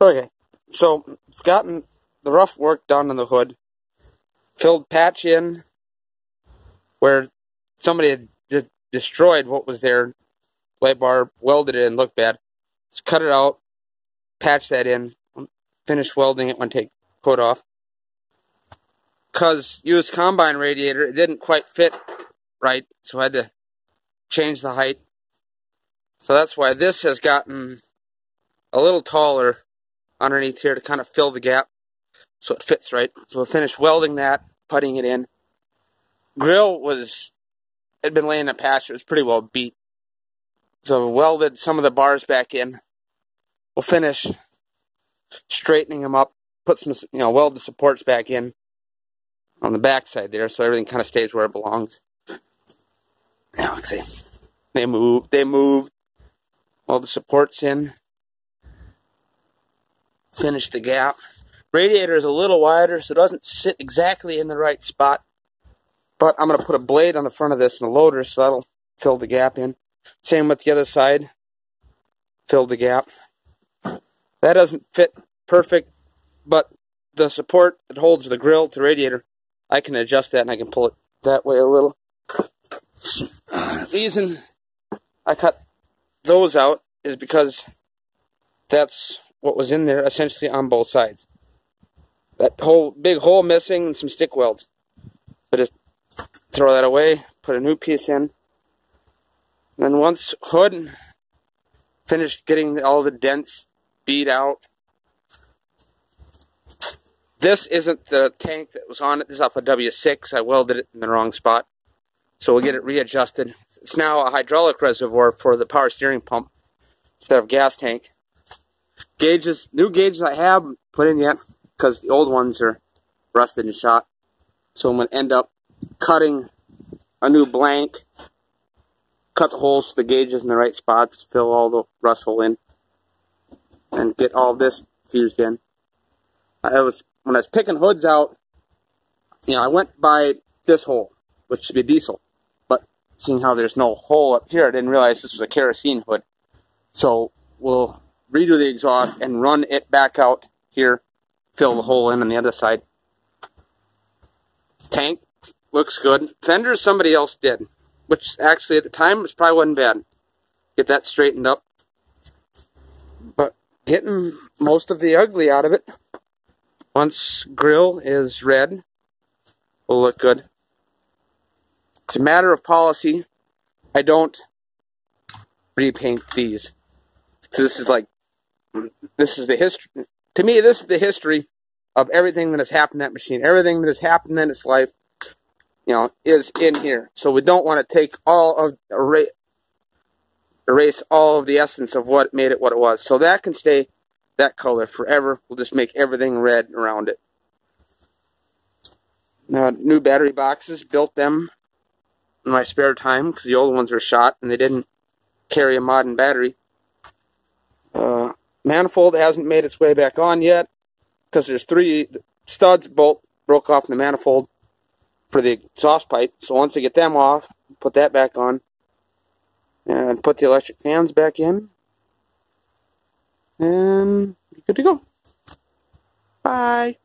Okay, so I've gotten the rough work done on the hood. Filled patch in where somebody had destroyed what was there. Light bar, welded it in, looked bad. Just cut it out, patch that in, finish welding it when take coat off. Because used combine radiator, it didn't quite fit right, so I had to change the height. So that's why this has gotten a little taller underneath here to kind of fill the gap so it fits right. So we'll finish welding that, putting it in. Grill had been laying in patch, it was pretty well beat. So we welded some of the bars back in. We'll finish straightening them up, put some, weld the supports back in on the back side there so everything kind of stays where it belongs. Now, let's see. They moved all the supports in. Finish the gap. Radiator is a little wider, so it doesn't sit exactly in the right spot. But I'm going to put a blade on the front of this and a loader, so that'll fill the gap in. Same with the other side. Fill the gap. That doesn't fit perfect, but the support that holds the grill to radiator, I can adjust that and I can pull it that way a little. The reason I cut those out is because that's what was in there essentially on both sides. That whole big hole missing and some stick welds. So just throw that away, put a new piece in. And then once hood finished getting all the dents beat out. This isn't the tank that was on it. This is off a W6. I welded it in the wrong spot. So we'll get it readjusted. It's now a hydraulic reservoir for the power steering pump instead of gas tank. Gauges, new gauges I haven't put in yet because the old ones are rusted and shot. So I'm going to end up cutting a new blank, cut the holes so the gauges in the right spots, fill all the rust hole in, and get all this fused in. When I was picking hoods out, I went by this hole, which should be diesel. But seeing how there's no hole up here, I didn't realize this was a kerosene hood. So we'll redo the exhaust and run it back out here, fill the hole in on the other side. Tank looks good. Fender somebody else did, which actually at the time was probably wasn't bad. Get that straightened up. But getting most of the ugly out of it, once grill is red, will look good. It's a matter of policy. I don't repaint these. So this is the history. To me, this is the history of everything that has happened to that machine. Everything that has happened in its life, is in here. So we don't want to take erase all of the essence of what made it what it was. So that can stay that color forever. We'll just make everything red around it. Now, new battery boxes, built them in my spare time because the old ones were shot and they didn't carry a modern battery. Manifold hasn't made its way back on yet because there's 3 studs broke off in the manifold for the exhaust pipe. So once I get them off, put that back on and put the electric fans back in, and you're good to go. Bye.